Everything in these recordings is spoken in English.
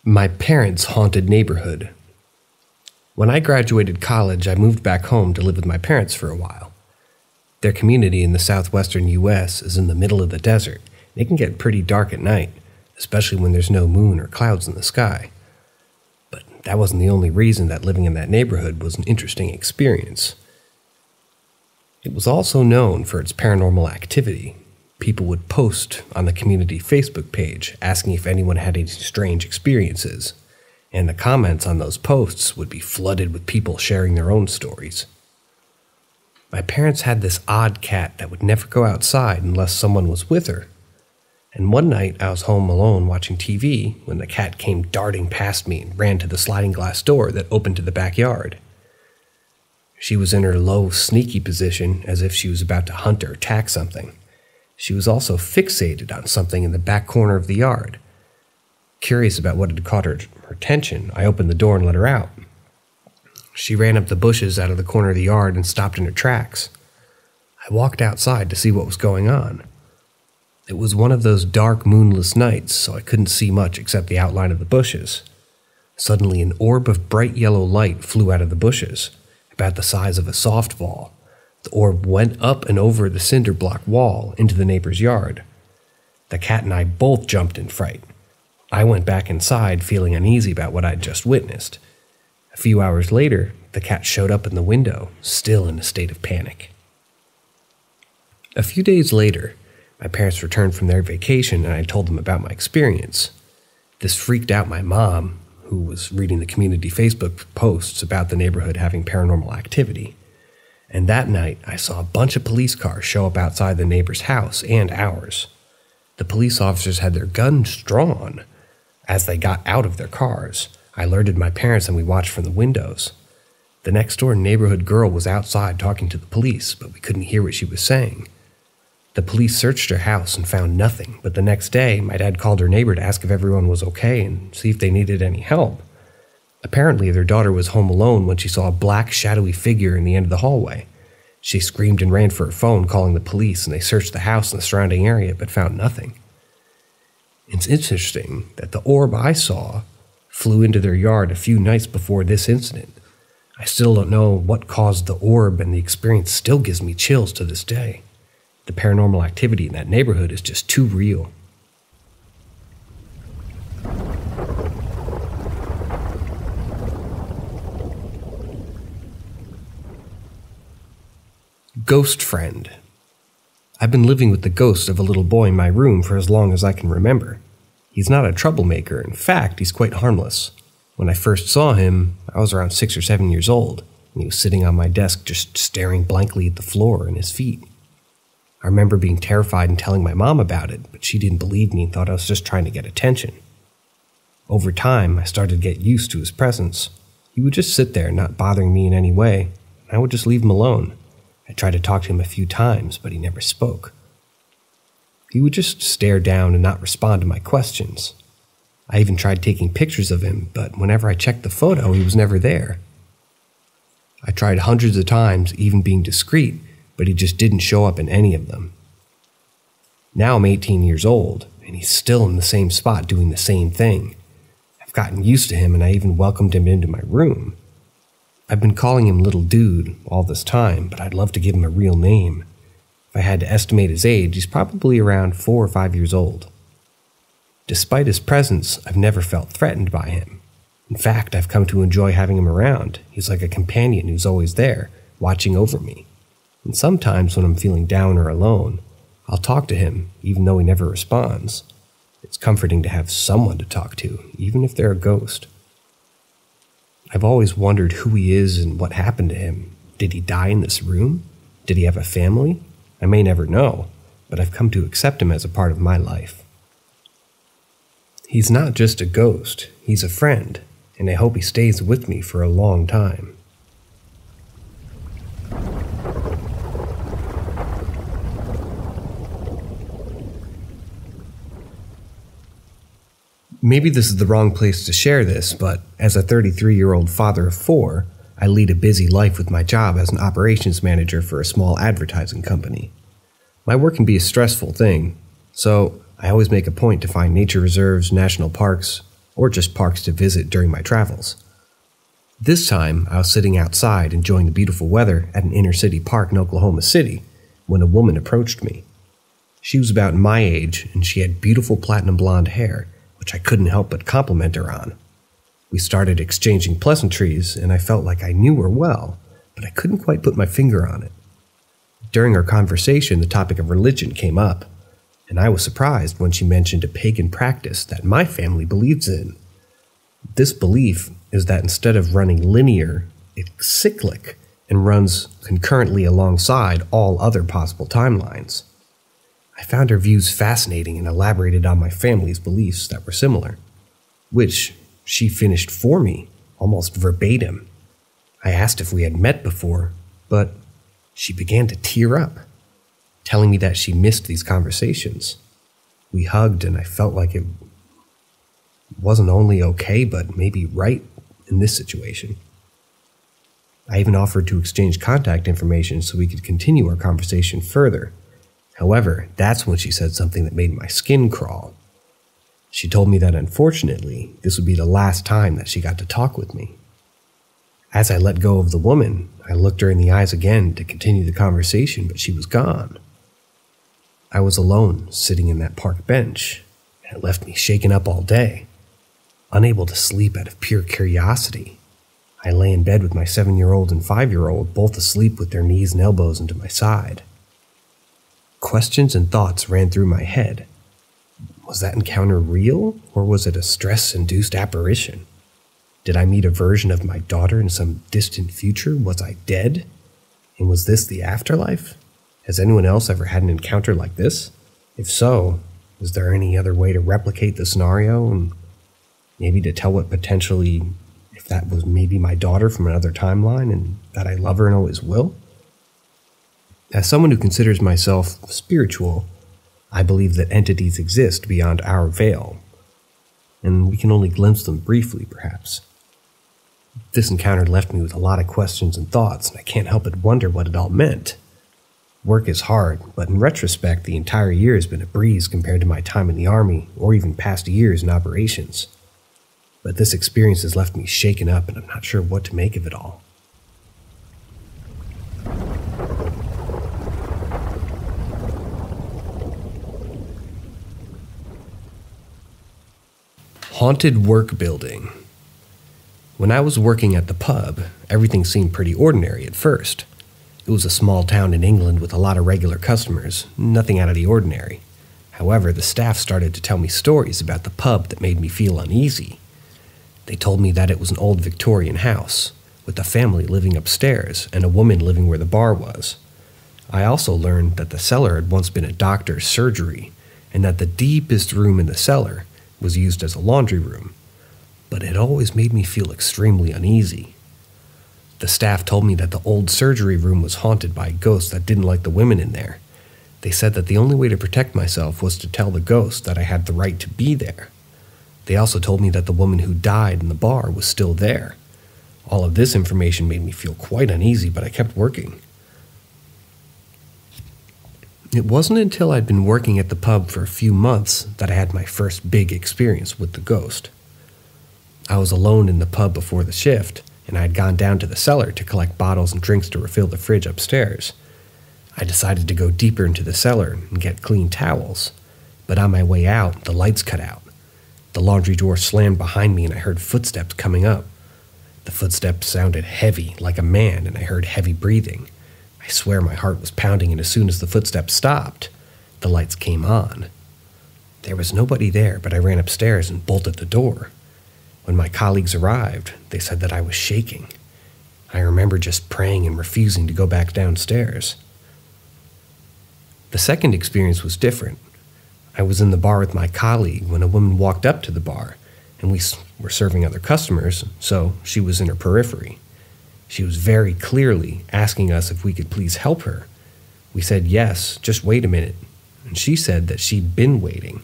My parents' haunted neighborhood. When I graduated college, I moved back home to live with my parents for a while. Their community in the southwestern U.S. is in the middle of the desert. It can get pretty dark at night, especially when there's no moon or clouds in the sky. But that wasn't the only reason that living in that neighborhood was an interesting experience. It was also known for its paranormal activity. People would post on the community Facebook page asking if anyone had any strange experiences, and the comments on those posts would be flooded with people sharing their own stories. My parents had this odd cat that would never go outside unless someone was with her, and one night I was home alone watching TV when the cat came darting past me and ran to the sliding glass door that opened to the backyard. She was in her low, sneaky position as if she was about to hunt or attack something. She was also fixated on something in the back corner of the yard. Curious about what had caught her attention, I opened the door and let her out. She ran up the bushes out of the corner of the yard and stopped in her tracks. I walked outside to see what was going on. It was one of those dark, moonless nights, so I couldn't see much except the outline of the bushes. Suddenly, an orb of bright yellow light flew out of the bushes, about the size of a softball. The orb went up and over the cinder block wall into the neighbor's yard. The cat and I both jumped in fright. I went back inside, feeling uneasy about what I'd just witnessed. A few hours later, the cat showed up in the window, still in a state of panic. A few days later, my parents returned from their vacation and I told them about my experience. This freaked out my mom, who was reading the community Facebook posts about the neighborhood having paranormal activity. And that night, I saw a bunch of police cars show up outside the neighbor's house and ours. The police officers had their guns drawn. As they got out of their cars, I alerted my parents and we watched from the windows. The next-door neighborhood girl was outside talking to the police, but we couldn't hear what she was saying. The police searched her house and found nothing, but the next day, my dad called her neighbor to ask if everyone was okay and see if they needed any help. Apparently, their daughter was home alone when she saw a black, shadowy figure in the end of the hallway. She screamed and ran for her phone, calling the police, and they searched the house and the surrounding area, but found nothing. It's interesting that the orb I saw flew into their yard a few nights before this incident. I still don't know what caused the orb, and the experience still gives me chills to this day. The paranormal activity in that neighborhood is just too real. Ghost friend. I've been living with the ghost of a little boy in my room for as long as I can remember. He's not a troublemaker. In fact, he's quite harmless. When I first saw him, I was around 6 or 7 years old, and he was sitting on my desk just staring blankly at the floor and his feet. I remember being terrified and telling my mom about it, but she didn't believe me and thought I was just trying to get attention. Over time, I started to get used to his presence. He would just sit there, not bothering me in any way, and I would just leave him alone. I tried to talk to him a few times, but he never spoke. He would just stare down and not respond to my questions. I even tried taking pictures of him, but whenever I checked the photo, he was never there. I tried hundreds of times, even being discreet, but he just didn't show up in any of them. Now I'm 18 years old, and he's still in the same spot doing the same thing. I've gotten used to him, and I even welcomed him into my room. I've been calling him Little Dude all this time, but I'd love to give him a real name. If I had to estimate his age, he's probably around 4 or 5 years old. Despite his presence, I've never felt threatened by him. In fact, I've come to enjoy having him around. He's like a companion who's always there, watching over me. And sometimes when I'm feeling down or alone, I'll talk to him, even though he never responds. It's comforting to have someone to talk to, even if they're a ghost. I've always wondered who he is and what happened to him. Did he die in this room? Did he have a family? I may never know, but I've come to accept him as a part of my life. He's not just a ghost, he's a friend, and I hope he stays with me for a long time. Maybe this is the wrong place to share this, but as a 33-year-old father of 4, I lead a busy life with my job as an operations manager for a small advertising company. My work can be a stressful thing, so I always make a point to find nature reserves, national parks, or just parks to visit during my travels. This time, I was sitting outside enjoying the beautiful weather at an inner-city park in Oklahoma City when a woman approached me. She was about my age, and she had beautiful platinum blonde hair, which I couldn't help but compliment her on. We started exchanging pleasantries, and I felt like I knew her well, but I couldn't quite put my finger on it. During our conversation, the topic of religion came up, and I was surprised when she mentioned a pagan practice that my family believes in. This belief is that instead of running linear, it's cyclic and runs concurrently alongside all other possible timelines. I found her views fascinating and elaborated on my family's beliefs that were similar, which she finished for me, almost verbatim. I asked if we had met before, but she began to tear up, telling me that she missed these conversations. We hugged, and I felt like it wasn't only okay, but maybe right in this situation. I even offered to exchange contact information so we could continue our conversation further. However, that's when she said something that made my skin crawl. She told me that unfortunately, this would be the last time that she got to talk with me. As I let go of the woman, I looked her in the eyes again to continue the conversation, but she was gone. I was alone, sitting in that park bench, and it left me shaken up all day. Unable to sleep out of pure curiosity, I lay in bed with my 7-year-old and 5-year-old both asleep with their knees and elbows into my side. Questions and thoughts ran through my head. Was that encounter real, or was it a stress-induced apparition? Did I meet a version of my daughter in some distant future? Was I dead? And was this the afterlife? Has anyone else ever had an encounter like this? If so, is there any other way to replicate the scenario and maybe to tell what potentially, if that was maybe my daughter from another timeline and that I love her and always will? As someone who considers myself spiritual, I believe that entities exist beyond our veil, and we can only glimpse them briefly, perhaps. This encounter left me with a lot of questions and thoughts, and I can't help but wonder what it all meant. Work is hard, but in retrospect, the entire year has been a breeze compared to my time in the Army or even past years in operations. But this experience has left me shaken up, and I'm not sure what to make of it all. Haunted work building. When I was working at the pub, everything seemed pretty ordinary at first. It was a small town in England with a lot of regular customers, nothing out of the ordinary. However, the staff started to tell me stories about the pub that made me feel uneasy. They told me that it was an old Victorian house, with a family living upstairs and a woman living where the bar was. I also learned that the cellar had once been a doctor's surgery, and that the deepest room in the cellar was used as a laundry room, but it always made me feel extremely uneasy. The staff told me that the old surgery room was haunted by ghosts that didn't like the women in there. They said that the only way to protect myself was to tell the ghost that I had the right to be there. They also told me that the woman who died in the bar was still there. All of this information made me feel quite uneasy, but I kept working. It wasn't until I'd been working at the pub for a few months that I had my first big experience with the ghost. I was alone in the pub before the shift, and I had gone down to the cellar to collect bottles and drinks to refill the fridge upstairs. I decided to go deeper into the cellar and get clean towels, but on my way out, the lights cut out. The laundry door slammed behind me and I heard footsteps coming up. The footsteps sounded heavy, like a man, and I heard heavy breathing. I swear my heart was pounding, and as soon as the footsteps stopped, the lights came on. There was nobody there, but I ran upstairs and bolted the door. When my colleagues arrived, they said that I was shaking. I remember just praying and refusing to go back downstairs. The second experience was different. I was in the bar with my colleague when a woman walked up to the bar, and we were serving other customers, so she was in her periphery. She was very clearly asking us if we could please help her. We said yes, just wait a minute, and she said that she'd been waiting.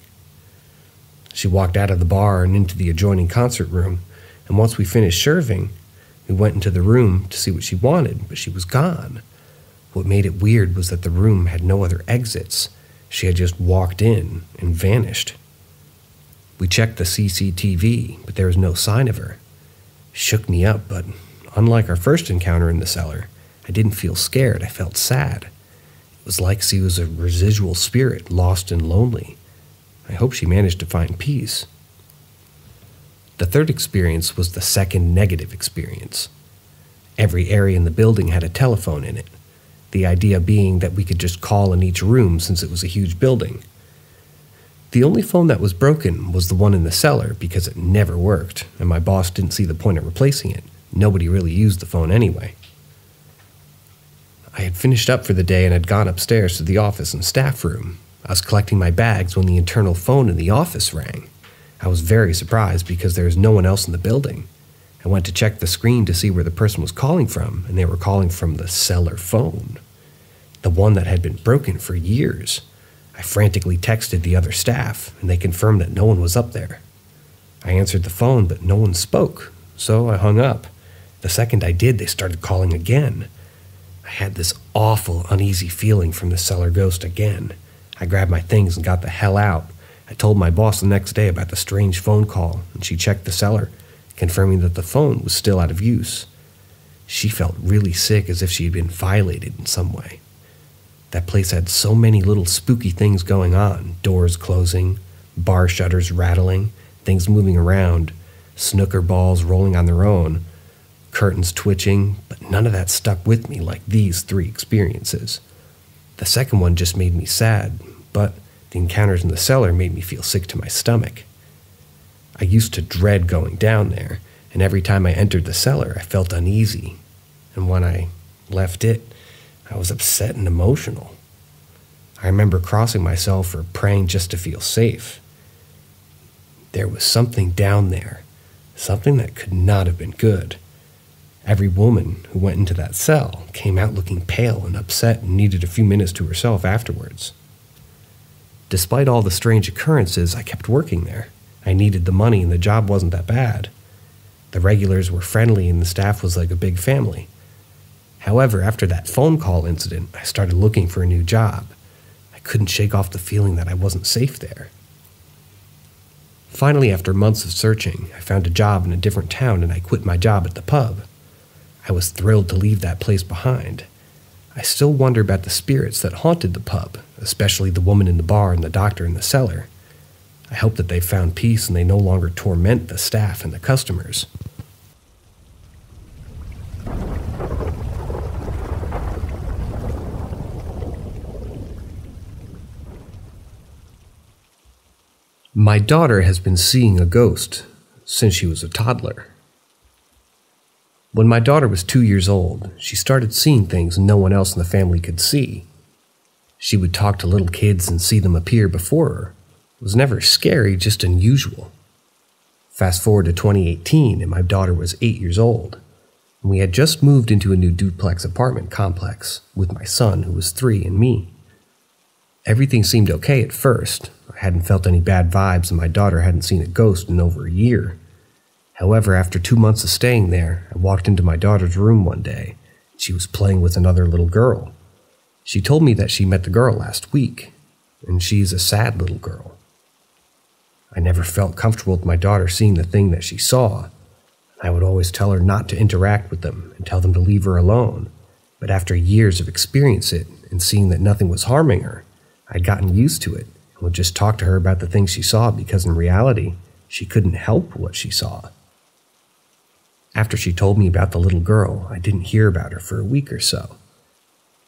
She walked out of the bar and into the adjoining concert room, and once we finished serving, we went into the room to see what she wanted, but she was gone. What made it weird was that the room had no other exits. She had just walked in and vanished. We checked the CCTV, but there was no sign of her. Shook me up, but unlike our first encounter in the cellar, I didn't feel scared. I felt sad. It was like she was a residual spirit, lost and lonely. I hope she managed to find peace. The third experience was the second negative experience. Every area in the building had a telephone in it, the idea being that we could just call in each room since it was a huge building. The only phone that was broken was the one in the cellar because it never worked, and my boss didn't see the point of replacing it. Nobody really used the phone anyway. I had finished up for the day and had gone upstairs to the office and staff room. I was collecting my bags when the internal phone in the office rang. I was very surprised because there was no one else in the building. I went to check the screen to see where the person was calling from, and they were calling from the cellar phone, the one that had been broken for years. I frantically texted the other staff, and they confirmed that no one was up there. I answered the phone, but no one spoke, so I hung up. The second I did, they started calling again. I had this awful, uneasy feeling from the cellar ghost again. I grabbed my things and got the hell out. I told my boss the next day about the strange phone call, and she checked the cellar, confirming that the phone was still out of use. She felt really sick, as if she had been violated in some way. That place had so many little spooky things going on, doors closing, bar shutters rattling, things moving around, snooker balls rolling on their own, curtains twitching, but none of that stuck with me like these three experiences. The second one just made me sad, but the encounters in the cellar made me feel sick to my stomach. I used to dread going down there, and every time I entered the cellar, I felt uneasy. And when I left it, I was upset and emotional. I remember crossing myself or praying just to feel safe. There was something down there, something that could not have been good. Every woman who went into that cell came out looking pale and upset and needed a few minutes to herself afterwards. Despite all the strange occurrences, I kept working there. I needed the money and the job wasn't that bad. The regulars were friendly and the staff was like a big family. However, after that phone call incident, I started looking for a new job. I couldn't shake off the feeling that I wasn't safe there. Finally, after months of searching, I found a job in a different town and I quit my job at the pub. I was thrilled to leave that place behind. I still wonder about the spirits that haunted the pub, especially the woman in the bar and the doctor in the cellar. I hope that they've found peace and they no longer torment the staff and the customers. My daughter has been seeing a ghost since she was a toddler. When my daughter was 2 years old, she started seeing things no one else in the family could see. She would talk to little kids and see them appear before her. It was never scary, just unusual. Fast forward to 2018 and my daughter was 8 years old. And we had just moved into a new duplex apartment complex with my son, who was 3, and me. Everything seemed okay at first. I hadn't felt any bad vibes and my daughter hadn't seen a ghost in over a year. However, after 2 months of staying there, I walked into my daughter's room one day. She was playing with another little girl. She told me that she met the girl last week, and she's a sad little girl. I never felt comfortable with my daughter seeing the thing that she saw. I would always tell her not to interact with them and tell them to leave her alone. But after years of experiencing it and seeing that nothing was harming her, I'd gotten used to it and would just talk to her about the things she saw because in reality, she couldn't help what she saw. After she told me about the little girl, I didn't hear about her for a week or so.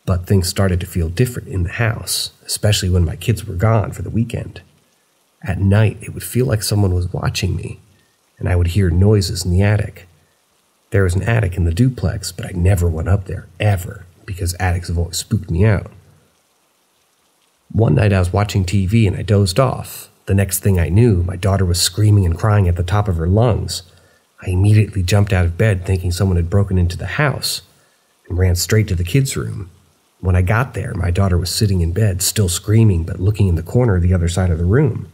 But things started to feel different in the house, especially when my kids were gone for the weekend. At night, it would feel like someone was watching me, and I would hear noises in the attic. There was an attic in the duplex, but I never went up there, ever, because attics have always spooked me out. One night I was watching TV and I dozed off. The next thing I knew, my daughter was screaming and crying at the top of her lungs. I immediately jumped out of bed thinking someone had broken into the house and ran straight to the kids' room. When I got there, my daughter was sitting in bed, still screaming but looking in the corner the other side of the room.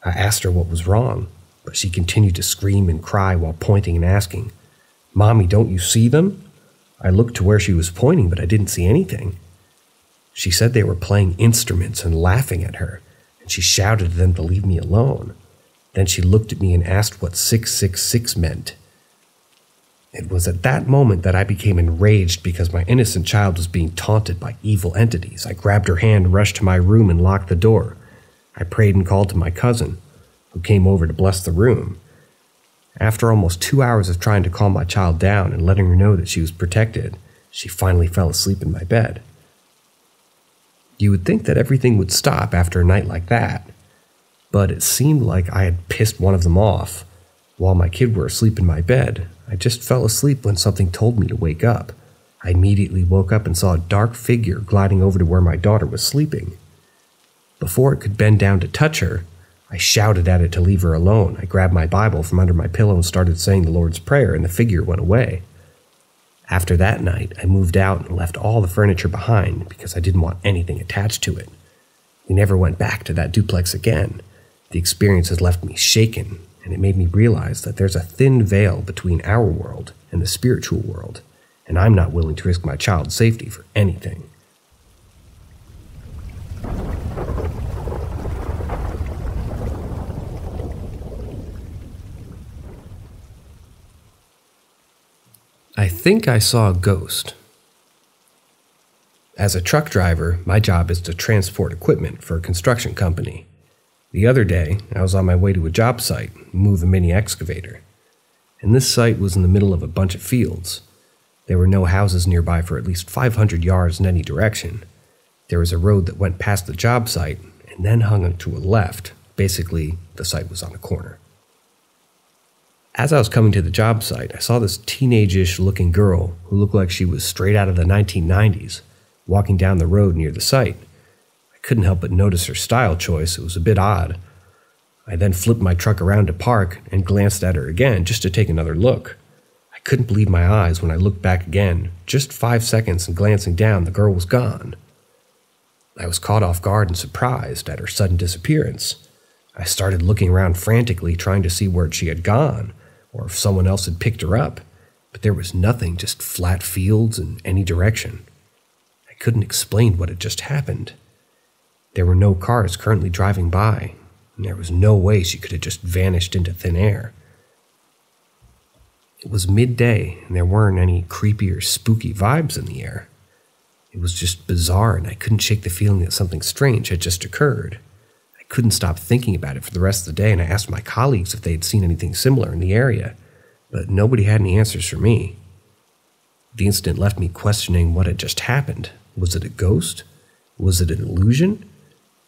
I asked her what was wrong, but she continued to scream and cry while pointing and asking, "Mommy, don't you see them?" I looked to where she was pointing, but I didn't see anything. She said they were playing instruments and laughing at her, and she shouted at them to leave me alone. Then she looked at me and asked what 666 meant. It was at that moment that I became enraged because my innocent child was being taunted by evil entities. I grabbed her hand, rushed to my room, and locked the door. I prayed and called to my cousin, who came over to bless the room. After almost 2 hours of trying to calm my child down and letting her know that she was protected, she finally fell asleep in my bed. You would think that everything would stop after a night like that, but it seemed like I had pissed one of them off. While my kids were asleep in my bed, I just fell asleep when something told me to wake up. I immediately woke up and saw a dark figure gliding over to where my daughter was sleeping. Before it could bend down to touch her, I shouted at it to leave her alone. I grabbed my Bible from under my pillow and started saying the Lord's Prayer, and the figure went away. After that night, I moved out and left all the furniture behind because I didn't want anything attached to it. We never went back to that duplex again. The experience has left me shaken, and it made me realize that there's a thin veil between our world and the spiritual world, and I'm not willing to risk my child's safety for anything. I think I saw a ghost. As a truck driver, my job is to transport equipment for a construction company. The other day, I was on my way to a job site, move a mini excavator. And this site was in the middle of a bunch of fields. There were no houses nearby for at least 500 yards in any direction. There was a road that went past the job site and then hung to a left. Basically, the site was on a corner. As I was coming to the job site, I saw this teenage-ish looking girl who looked like she was straight out of the 1990s, walking down the road near the site. I couldn't help but notice her style choice. It was a bit odd. I then flipped my truck around to park and glanced at her again just to take another look. I couldn't believe my eyes when I looked back again. Just 5 seconds, and glancing down, the girl was gone. I was caught off guard and surprised at her sudden disappearance. I started looking around frantically, trying to see where she had gone, or if someone else had picked her up, but there was nothing, just flat fields in any direction. I couldn't explain what had just happened. There were no cars currently driving by, and there was no way she could have just vanished into thin air. It was midday, and there weren't any creepy or spooky vibes in the air. It was just bizarre, and I couldn't shake the feeling that something strange had just occurred. I couldn't stop thinking about it for the rest of the day, and I asked my colleagues if they had seen anything similar in the area, but nobody had any answers for me. The incident left me questioning what had just happened. Was it a ghost? Was it an illusion?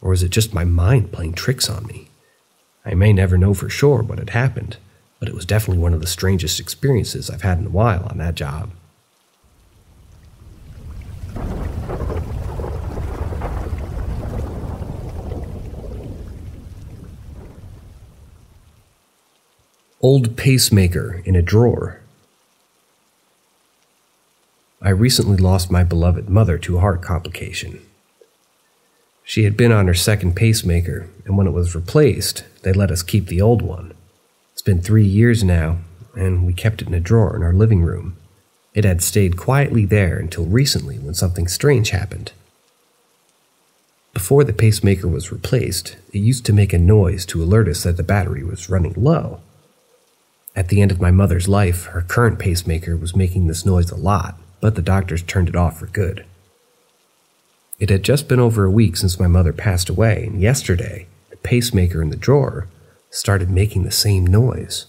Or was it just my mind playing tricks on me? I may never know for sure what had happened, but it was definitely one of the strangest experiences I've had in a while on that job. Old pacemaker in a drawer. I recently lost my beloved mother to a heart complication. She had been on her second pacemaker, and when it was replaced, they let us keep the old one. It's been 3 years now, and we kept it in a drawer in our living room. It had stayed quietly there until recently when something strange happened. Before the pacemaker was replaced, it used to make a noise to alert us that the battery was running low. At the end of my mother's life, her current pacemaker was making this noise a lot, but the doctors turned it off for good. It had just been over a week since my mother passed away, and yesterday, the pacemaker in the drawer started making the same noise.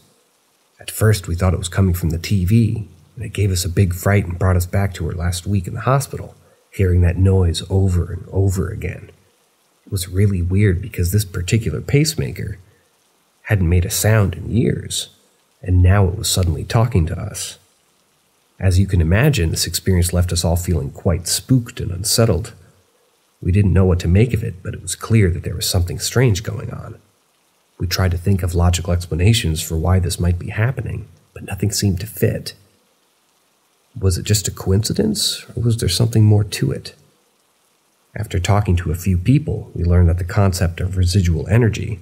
At first, we thought it was coming from the TV, and it gave us a big fright and brought us back to her last week in the hospital, hearing that noise over and over again. It was really weird because this particular pacemaker hadn't made a sound in years, and now it was suddenly talking to us. As you can imagine, this experience left us all feeling quite spooked and unsettled. We didn't know what to make of it, but it was clear that there was something strange going on. We tried to think of logical explanations for why this might be happening, but nothing seemed to fit. Was it just a coincidence, or was there something more to it? After talking to a few people, we learned that the concept of residual energy,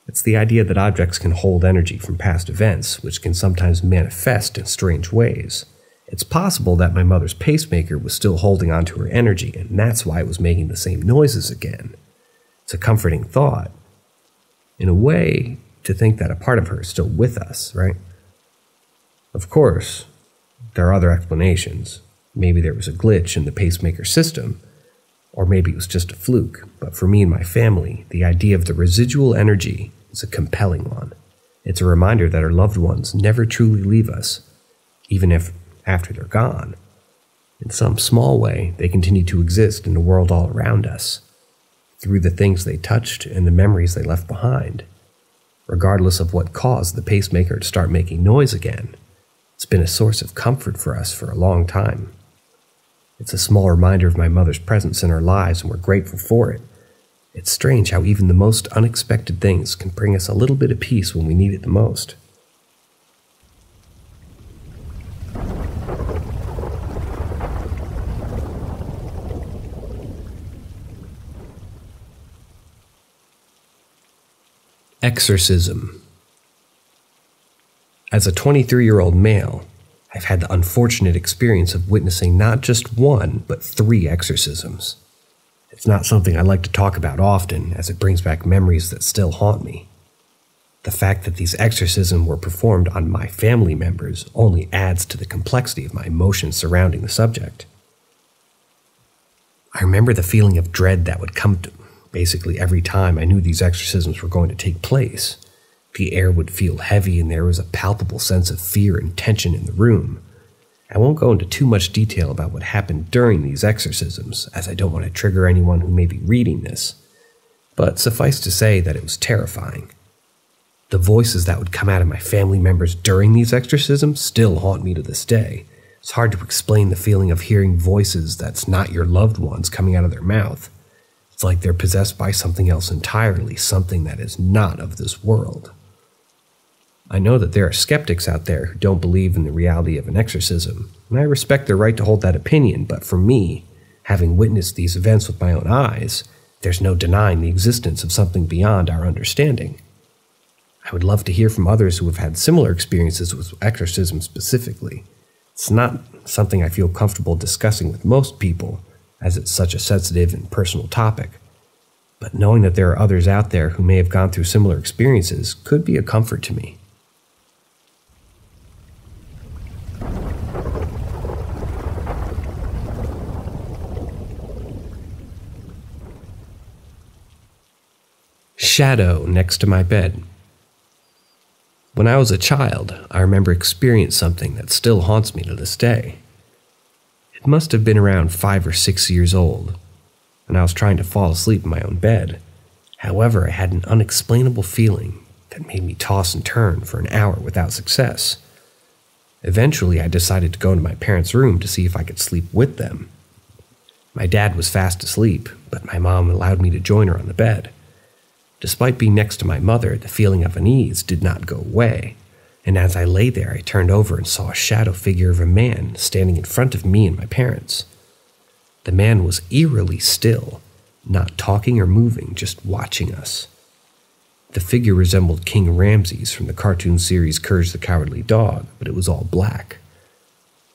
it's the idea that objects can hold energy from past events, which can sometimes manifest in strange ways. It's possible that my mother's pacemaker was still holding on to her energy, and that's why it was making the same noises again. It's a comforting thought. In a way, to think that a part of her is still with us, right? Of course, there are other explanations. Maybe there was a glitch in the pacemaker system, or maybe it was just a fluke. But for me and my family, the idea of the residual energy is a compelling one. It's a reminder that our loved ones never truly leave us, even if after they're gone. In some small way, they continue to exist in the world all around us, through the things they touched and the memories they left behind. Regardless of what caused the pacemaker to start making noise again, it's been a source of comfort for us for a long time. It's a small reminder of my mother's presence in our lives, and we're grateful for it. It's strange how even the most unexpected things can bring us a little bit of peace when we need it the most. Exorcism. As a 23-year-old male, I've had the unfortunate experience of witnessing not just one, but 3 exorcisms. It's not something I like to talk about often, as it brings back memories that still haunt me. The fact that these exorcisms were performed on my family members only adds to the complexity of my emotions surrounding the subject. I remember the feeling of dread that would come to basically every time I knew these exorcisms were going to take place. The air would feel heavy and there was a palpable sense of fear and tension in the room. I won't go into too much detail about what happened during these exorcisms, as I don't want to trigger anyone who may be reading this, but suffice to say that it was terrifying. The voices that would come out of my family members during these exorcisms still haunt me to this day. It's hard to explain the feeling of hearing voices that's not your loved ones coming out of their mouth. It's like they're possessed by something else entirely, something that is not of this world. I know that there are skeptics out there who don't believe in the reality of an exorcism, and I respect their right to hold that opinion, but for me, having witnessed these events with my own eyes, there's no denying the existence of something beyond our understanding. I would love to hear from others who have had similar experiences with exorcism specifically. It's not something I feel comfortable discussing with most people, as it's such a sensitive and personal topic, but knowing that there are others out there who may have gone through similar experiences could be a comfort to me. Shadow next to my bed. When I was a child, I remember experiencing something that still haunts me to this day. It must have been around 5 or 6 years old, and I was trying to fall asleep in my own bed. However, I had an unexplainable feeling that made me toss and turn for an hour without success. Eventually, I decided to go into my parents' room to see if I could sleep with them. My dad was fast asleep, but my mom allowed me to join her on the bed. Despite being next to my mother, the feeling of unease did not go away, and as I lay there, I turned over and saw a shadow figure of a man standing in front of me and my parents. The man was eerily still, not talking or moving, just watching us. The figure resembled King Ramses from the cartoon series Courage the Cowardly Dog, but it was all black.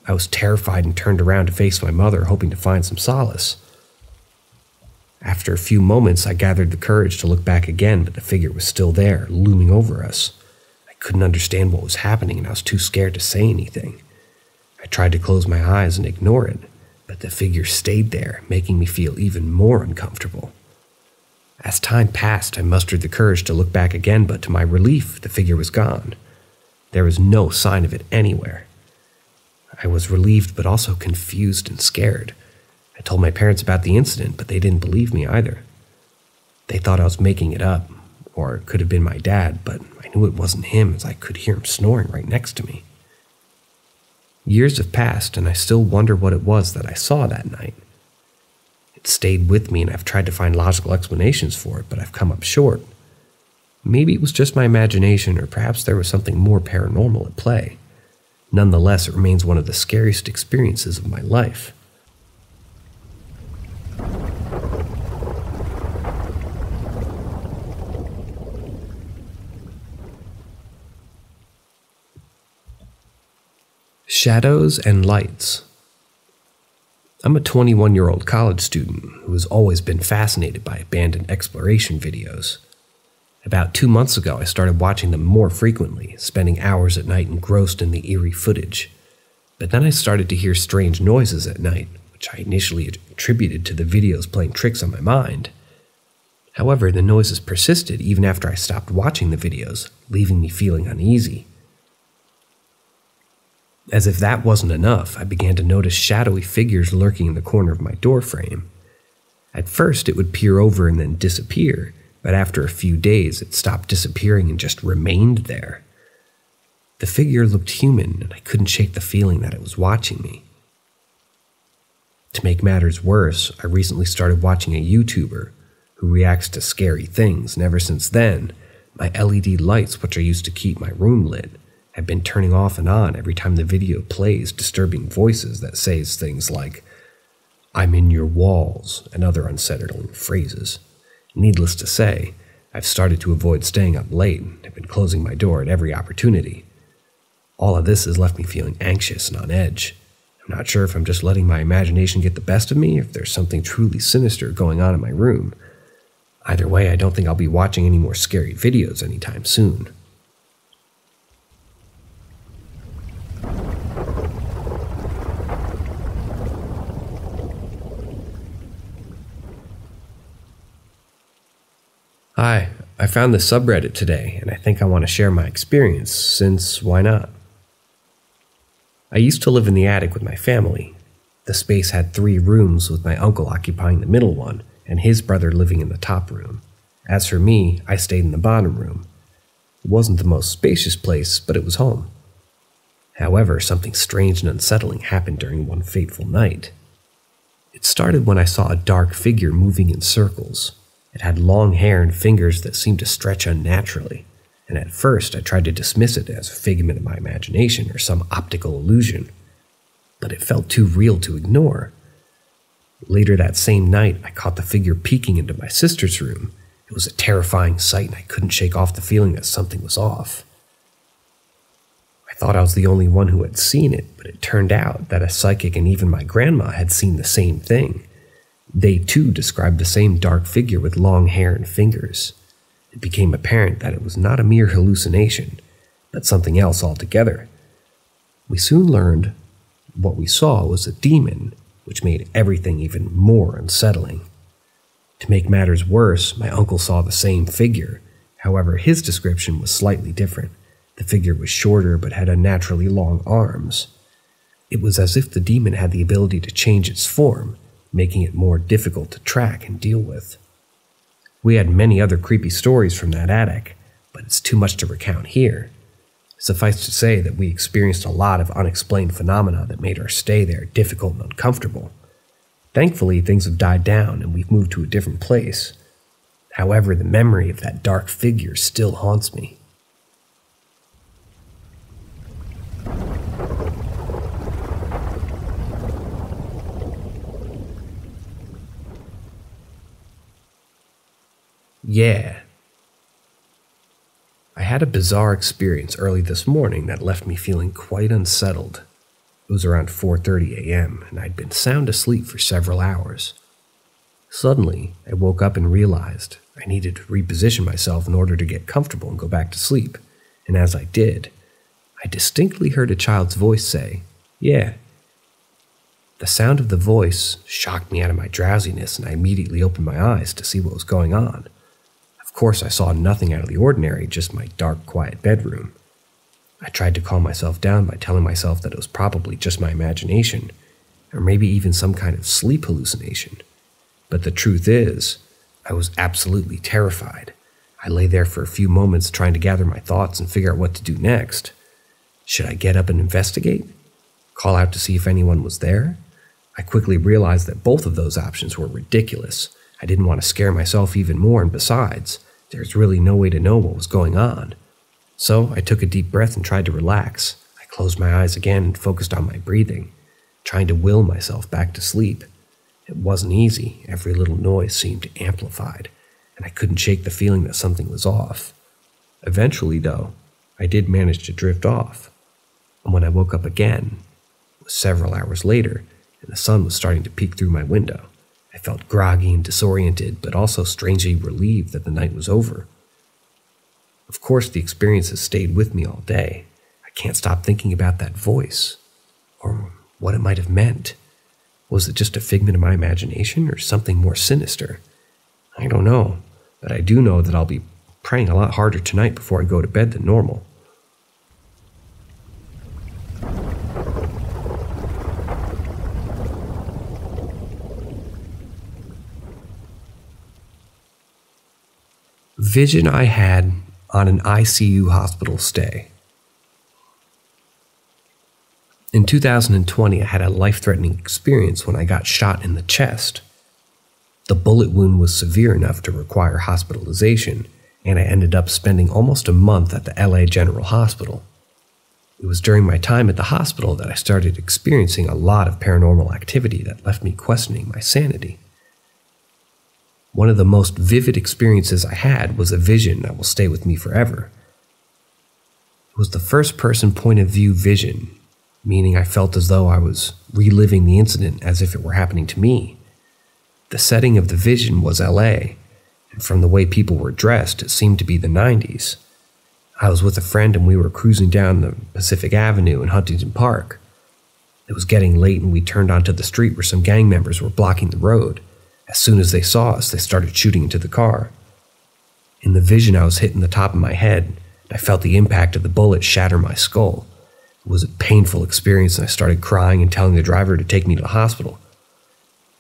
I was terrified and turned around to face my mother, hoping to find some solace. After a few moments, I gathered the courage to look back again, but the figure was still there, looming over us. I couldn't understand what was happening, and I was too scared to say anything. I tried to close my eyes and ignore it, but the figure stayed there, making me feel even more uncomfortable. As time passed, I mustered the courage to look back again, but to my relief, the figure was gone. There was no sign of it anywhere. I was relieved, but also confused and scared. I told my parents about the incident, but they didn't believe me either. They thought I was making it up, or it could have been my dad, but I knew it wasn't him as I could hear him snoring right next to me. Years have passed, and I still wonder what it was that I saw that night. It stayed with me, and I've tried to find logical explanations for it, but I've come up short. Maybe it was just my imagination, or perhaps there was something more paranormal at play. Nonetheless, it remains one of the scariest experiences of my life. Shadows and lights. I'm a 21-year-old college student who has always been fascinated by abandoned exploration videos. About 2 months ago, I started watching them more frequently, spending hours at night engrossed in the eerie footage. But then I started to hear strange noises at night, which I initially attributed to the videos playing tricks on my mind. However, the noises persisted even after I stopped watching the videos, leaving me feeling uneasy. As if that wasn't enough, I began to notice shadowy figures lurking in the corner of my door frame. At first, it would peer over and then disappear, but after a few days, it stopped disappearing and just remained there. The figure looked human, and I couldn't shake the feeling that it was watching me. To make matters worse, I recently started watching a YouTuber who reacts to scary things, and ever since then, my LED lights, which I used to keep my room lit, have been turning off and on every time the video plays disturbing voices that says things like, "I'm in your walls," and other unsettling phrases. Needless to say, I've started to avoid staying up late and have been closing my door at every opportunity. All of this has left me feeling anxious and on edge. I'm not sure if I'm just letting my imagination get the best of me or if there's something truly sinister going on in my room. Either way, I don't think I'll be watching any more scary videos anytime soon. Hi, I found this subreddit today, and I think I want to share my experience, since why not? I used to live in the attic with my family. The space had 3 rooms, with my uncle occupying the middle one, and his brother living in the top room. As for me, I stayed in the bottom room. It wasn't the most spacious place, but it was home. However, something strange and unsettling happened during one fateful night. It started when I saw a dark figure moving in circles. It had long hair and fingers that seemed to stretch unnaturally, and at first I tried to dismiss it as a figment of my imagination or some optical illusion, but it felt too real to ignore. Later that same night, I caught the figure peeking into my sister's room. It was a terrifying sight, and I couldn't shake off the feeling that something was off. I thought I was the only one who had seen it, but it turned out that a psychic and even my grandma had seen the same thing. They too described the same dark figure with long hair and fingers. It became apparent that it was not a mere hallucination, but something else altogether. We soon learned what we saw was a demon, which made everything even more unsettling. To make matters worse, my uncle saw the same figure. However, his description was slightly different. The figure was shorter but had unnaturally long arms. It was as if the demon had the ability to change its form, making it more difficult to track and deal with. We had many other creepy stories from that attic, but it's too much to recount here. Suffice to say that we experienced a lot of unexplained phenomena that made our stay there difficult and uncomfortable. Thankfully, things have died down and we've moved to a different place. However, the memory of that dark figure still haunts me. Yeah. I had a bizarre experience early this morning that left me feeling quite unsettled. It was around 4:30 a.m., and I'd been sound asleep for several hours. Suddenly, I woke up and realized I needed to reposition myself in order to get comfortable and go back to sleep, and as I did, I distinctly heard a child's voice say, "Yeah." The sound of the voice shocked me out of my drowsiness, and I immediately opened my eyes to see what was going on. Of course, I saw nothing out of the ordinary, just my dark, quiet bedroom. I tried to calm myself down by telling myself that it was probably just my imagination, or maybe even some kind of sleep hallucination. But the truth is, I was absolutely terrified. I lay there for a few moments trying to gather my thoughts and figure out what to do next. Should I get up and investigate? Call out to see if anyone was there? I quickly realized that both of those options were ridiculous. I didn't want to scare myself even more, and besides, there's really no way to know what was going on. So I took a deep breath and tried to relax. I closed my eyes again and focused on my breathing, trying to will myself back to sleep. It wasn't easy. Every little noise seemed amplified, and I couldn't shake the feeling that something was off. Eventually, though, I did manage to drift off, and when I woke up again, it was several hours later, and the sun was starting to peek through my window. I felt groggy and disoriented, but also strangely relieved that the night was over. Of course, the experience has stayed with me all day. I can't stop thinking about that voice, or what it might have meant. Was it just a figment of my imagination, or something more sinister? I don't know, but I do know that I'll be praying a lot harder tonight before I go to bed than normal. Vision I had on an ICU hospital stay. In 2020, I had a life-threatening experience when I got shot in the chest. The bullet wound was severe enough to require hospitalization, and I ended up spending almost a month at the LA General Hospital. It was during my time at the hospital that I started experiencing a lot of paranormal activity that left me questioning my sanity. One of the most vivid experiences I had was a vision that will stay with me forever. It was the first-person point-of-view vision, meaning I felt as though I was reliving the incident as if it were happening to me. The setting of the vision was LA, and from the way people were dressed, it seemed to be the 90s. I was with a friend and we were cruising down the Pacific Avenue in Huntington Park. It was getting late and we turned onto the street where some gang members were blocking the road. As soon as they saw us, they started shooting into the car. In the vision, I was hit in the top of my head, and I felt the impact of the bullet shatter my skull. It was a painful experience, and I started crying and telling the driver to take me to the hospital.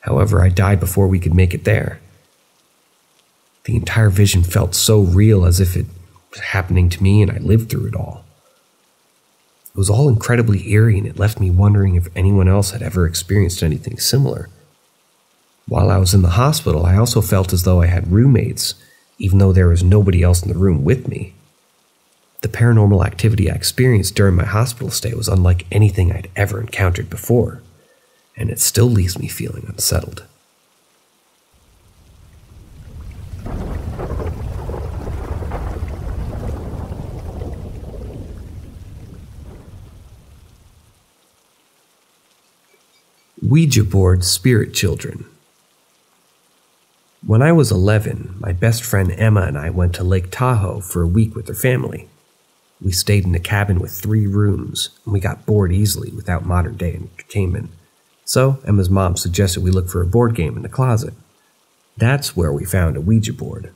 However, I died before we could make it there. The entire vision felt so real, as if it was happening to me and I lived through it all. It was all incredibly eerie, and it left me wondering if anyone else had ever experienced anything similar. While I was in the hospital, I also felt as though I had roommates, even though there was nobody else in the room with me. The paranormal activity I experienced during my hospital stay was unlike anything I'd ever encountered before, and it still leaves me feeling unsettled. Ouija board spirit children. When I was 11, my best friend Emma and I went to Lake Tahoe for a week with her family. We stayed in a cabin with 3 rooms, and we got bored easily without modern-day entertainment. So Emma's mom suggested we look for a board game in the closet. That's where we found a Ouija board.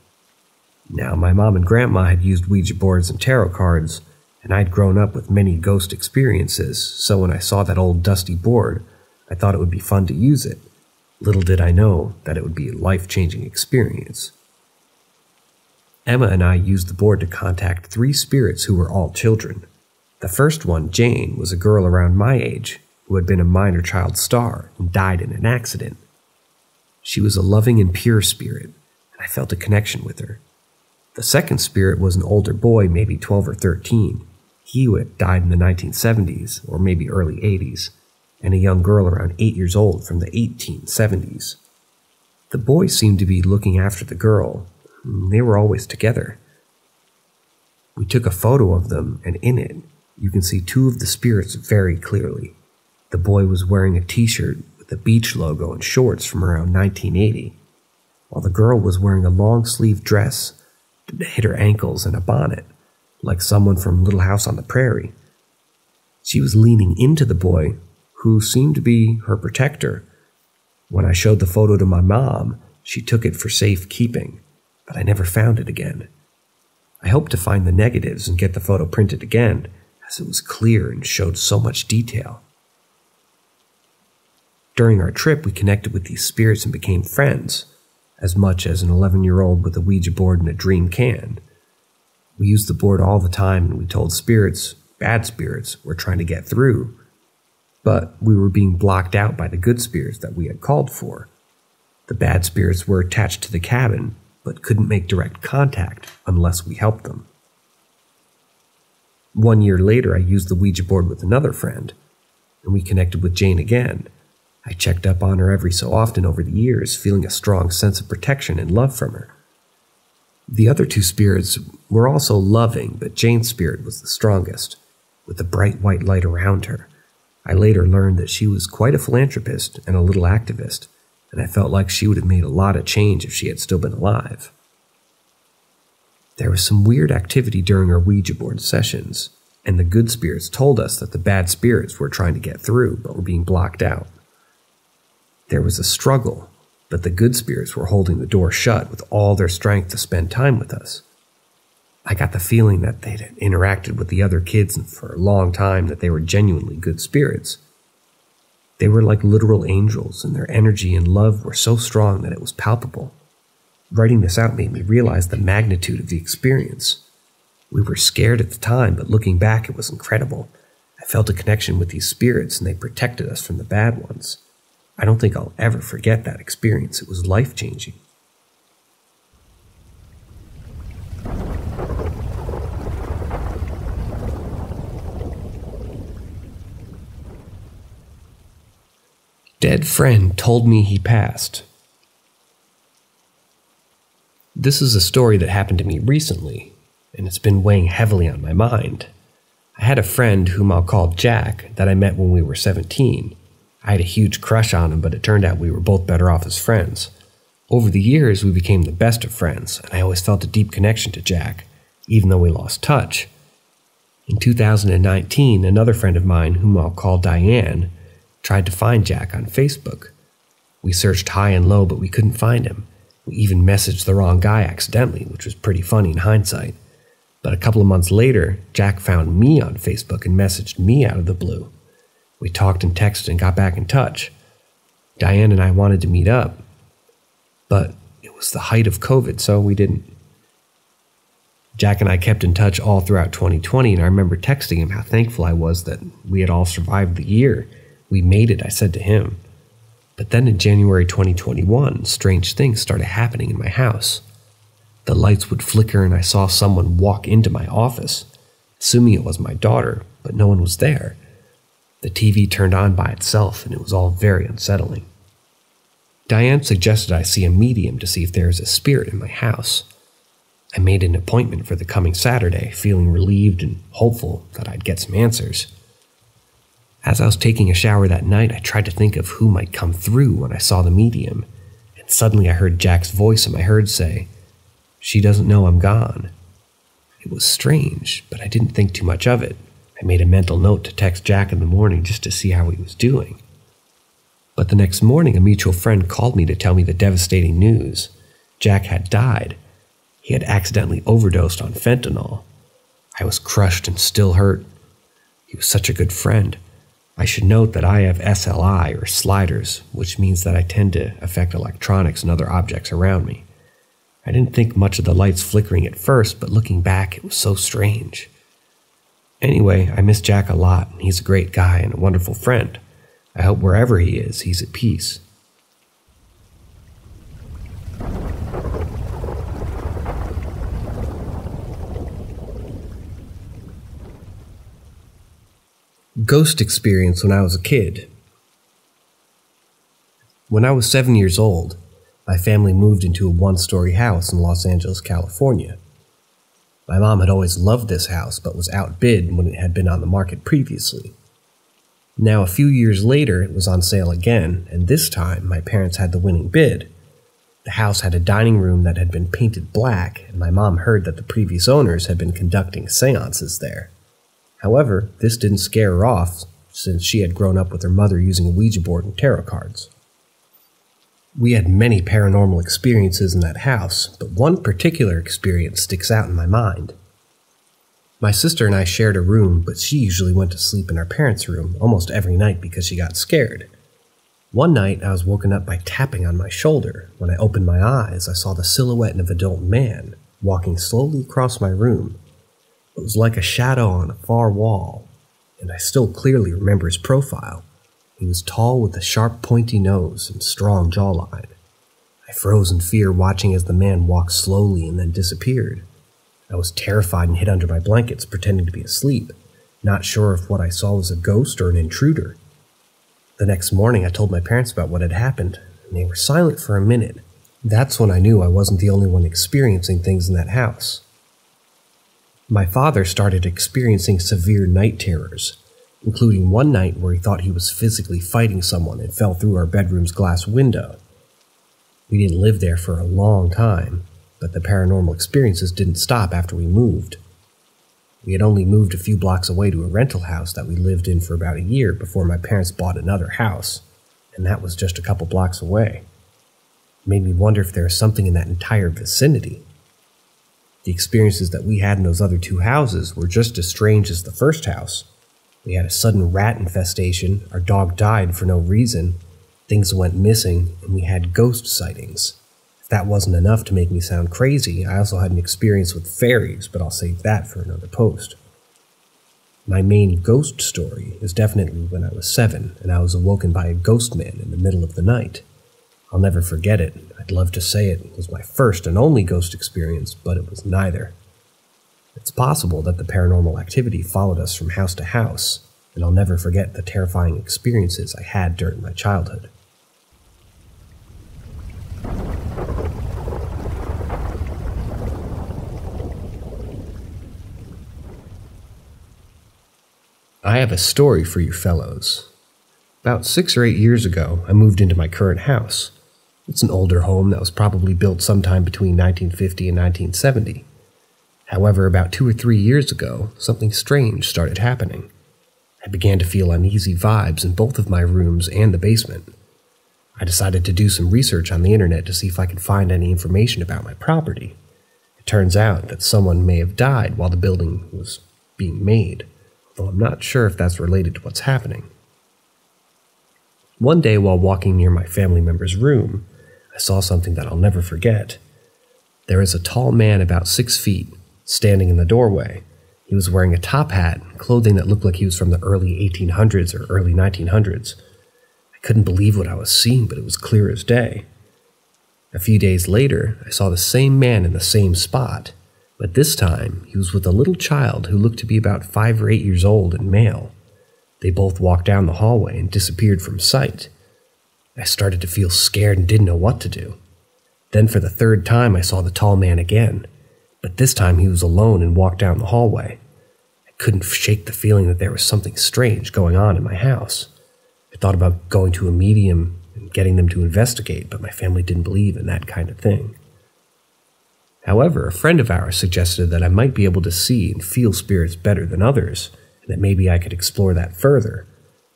Now, my mom and grandma had used Ouija boards and tarot cards, and I'd grown up with many ghost experiences, so when I saw that old dusty board, I thought it would be fun to use it. Little did I know that it would be a life-changing experience. Emma and I used the board to contact 3 spirits who were all children. The first one, Jane, was a girl around my age who had been a minor child star and died in an accident. She was a loving and pure spirit, and I felt a connection with her. The second spirit was an older boy, maybe 12 or 13. He had died in the 1970s, or maybe early 80s. And a young girl around 8 years old from the 1870s. The boy seemed to be looking after the girl. They were always together. We took a photo of them, and in it, you can see 2 of the spirits very clearly. The boy was wearing a t-shirt with a beach logo and shorts from around 1980, while the girl was wearing a long-sleeved dress that hit her ankles and a bonnet, like someone from Little House on the Prairie. She was leaning into the boy, who seemed to be her protector. When I showed the photo to my mom, she took it for safekeeping, but I never found it again. I hoped to find the negatives and get the photo printed again, as it was clear and showed so much detail. During our trip, we connected with these spirits and became friends, as much as an 11-year-old with a Ouija board and a dream can. We used the board all the time, and we told spirits, bad spirits, were trying to get through, but we were being blocked out by the good spirits that we had called for. The bad spirits were attached to the cabin, but couldn't make direct contact unless we helped them. 1 year later, I used the Ouija board with another friend, and we connected with Jane again. I checked up on her every so often over the years, feeling a strong sense of protection and love from her. The other 2 spirits were also loving, but Jane's spirit was the strongest, with a bright white light around her. I later learned that she was quite a philanthropist and a little activist, and I felt like she would have made a lot of change if she had still been alive. There was some weird activity during our Ouija board sessions, and the good spirits told us that the bad spirits were trying to get through but were being blocked out. There was a struggle, but the good spirits were holding the door shut with all their strength to spend time with us. I got the feeling that they'd interacted with the other kids for a long time, that they were genuinely good spirits. They were like literal angels, and their energy and love were so strong that it was palpable. Writing this out made me realize the magnitude of the experience. We were scared at the time, but looking back, it was incredible. I felt a connection with these spirits, and they protected us from the bad ones. I don't think I'll ever forget that experience. It was life-changing. Dead friend told me he passed. This is a story that happened to me recently, and it's been weighing heavily on my mind. I had a friend whom I'll call Jack that I met when we were 17. I had a huge crush on him, but it turned out we were both better off as friends. Over the years, we became the best of friends, and I always felt a deep connection to Jack, even though we lost touch. In 2019, another friend of mine, whom I'll call Diane, tried to find Jack on Facebook. We searched high and low, but we couldn't find him. We even messaged the wrong guy accidentally, which was pretty funny in hindsight. But a couple of months later, Jack found me on Facebook and messaged me out of the blue. We talked and texted and got back in touch. Diane and I wanted to meet up, but it was the height of COVID, so we didn't. Jack and I kept in touch all throughout 2020, and I remember texting him how thankful I was that we had all survived the year. We made it, I said to him. But then in January 2021, strange things started happening in my house. The lights would flicker and I saw someone walk into my office, assuming it was my daughter, but no one was there. The TV turned on by itself and it was all very unsettling. Diane suggested I see a medium to see if there is a spirit in my house. I made an appointment for the coming Saturday, feeling relieved and hopeful that I'd get some answers. As I was taking a shower that night, I tried to think of who might come through when I saw the medium, and suddenly I heard Jack's voice in my head say, "She doesn't know I'm gone." It was strange, but I didn't think too much of it. I made a mental note to text Jack in the morning just to see how he was doing. But the next morning, a mutual friend called me to tell me the devastating news. Jack had died. He had accidentally overdosed on fentanyl. I was crushed and still hurt. He was such a good friend. I should note that I have SLI, or sliders, which means that I tend to affect electronics and other objects around me. I didn't think much of the lights flickering at first, but looking back, it was so strange. Anyway, I miss Jack a lot, and he's a great guy and a wonderful friend. I hope wherever he is, he's at peace. Ghost experience when I was a kid. When I was 7 years old, my family moved into a one-story house in Los Angeles, California. My mom had always loved this house, but was outbid when it had been on the market previously. Now, a few years later, it was on sale again, and this time my parents had the winning bid. The house had a dining room that had been painted black, and my mom heard that the previous owners had been conducting seances there. However, this didn't scare her off, since she had grown up with her mother using a Ouija board and tarot cards. We had many paranormal experiences in that house, but one particular experience sticks out in my mind. My sister and I shared a room, but she usually went to sleep in our parents' room almost every night because she got scared. One night, I was woken up by tapping on my shoulder. When I opened my eyes, I saw the silhouette of an adult man walking slowly across my room. It was like a shadow on a far wall, and I still clearly remember his profile. He was tall with a sharp, pointy nose and strong jawline. I froze in fear watching as the man walked slowly and then disappeared. I was terrified and hid under my blankets, pretending to be asleep, not sure if what I saw was a ghost or an intruder. The next morning, I told my parents about what had happened, and they were silent for a minute. That's when I knew I wasn't the only one experiencing things in that house. My father started experiencing severe night terrors, including one night where he thought he was physically fighting someone and fell through our bedroom's glass window. We didn't live there for a long time, but the paranormal experiences didn't stop after we moved. We had only moved a few blocks away to a rental house that we lived in for about a year before my parents bought another house, and that was just a couple blocks away. It made me wonder if there was something in that entire vicinity. The experiences that we had in those other two houses were just as strange as the first house. We had a sudden rat infestation, our dog died for no reason, things went missing, and we had ghost sightings. If that wasn't enough to make me sound crazy, I also had an experience with fairies, but I'll save that for another post. My main ghost story is definitely when I was 7, and I was awoken by a ghost man in the middle of the night. I'll never forget it. I'd love to say it was my first and only ghost experience, but it was neither. It's possible that the paranormal activity followed us from house to house, and I'll never forget the terrifying experiences I had during my childhood. I have a story for you fellows. About 6 or 8 years ago, I moved into my current house. It's an older home that was probably built sometime between 1950 and 1970. However, about 2 or 3 years ago, something strange started happening. I began to feel uneasy vibes in both of my rooms and the basement. I decided to do some research on the internet to see if I could find any information about my property. It turns out that someone may have died while the building was being made, though I'm not sure if that's related to what's happening. One day while walking near my family member's room, I saw something that I'll never forget. There is a tall man about 6 feet, standing in the doorway. He was wearing a top hat and clothing that looked like he was from the early 1800s or early 1900s. I couldn't believe what I was seeing, but it was clear as day. A few days later, I saw the same man in the same spot, but this time he was with a little child who looked to be about 5 or 8 years old and male. They both walked down the hallway and disappeared from sight. I started to feel scared and didn't know what to do. Then for the 3rd time I saw the tall man again, but this time he was alone and walked down the hallway. I couldn't shake the feeling that there was something strange going on in my house. I thought about going to a medium and getting them to investigate, but my family didn't believe in that kind of thing. However, a friend of ours suggested that I might be able to see and feel spirits better than others, and that maybe I could explore that further.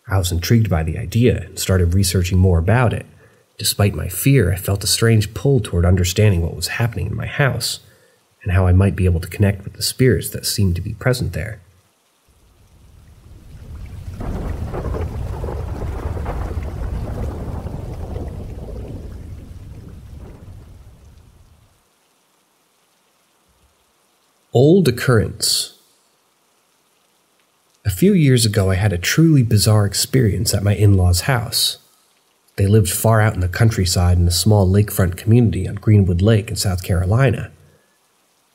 I was intrigued by the idea and started researching more about it. Despite my fear, I felt a strange pull toward understanding what was happening in my house, and how I might be able to connect with the spirits that seemed to be present there. Old occurrence. A few years ago, I had a truly bizarre experience at my in-laws' house. They lived far out in the countryside in a small lakefront community on Greenwood Lake in South Carolina.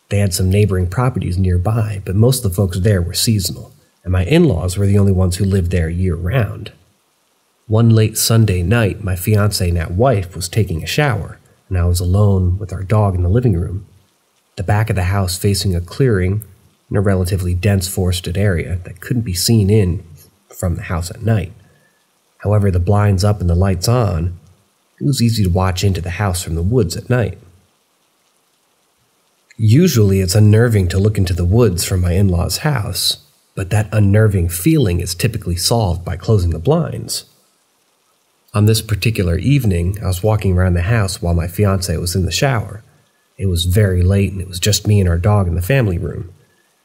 They had some neighboring properties nearby, but most of the folks there were seasonal, and my in-laws were the only ones who lived there year-round. One late Sunday night, my fiancée, now wife, was taking a shower, and I was alone with our dog in the living room. The back of the house facing a clearing in a relatively dense forested area that couldn't be seen in from the house at night. However, the blinds up and the lights on, it was easy to watch into the house from the woods at night. Usually it's unnerving to look into the woods from my in-laws' house, but that unnerving feeling is typically solved by closing the blinds. On this particular evening, I was walking around the house while my fiancée was in the shower. It was very late and it was just me and our dog in the family room.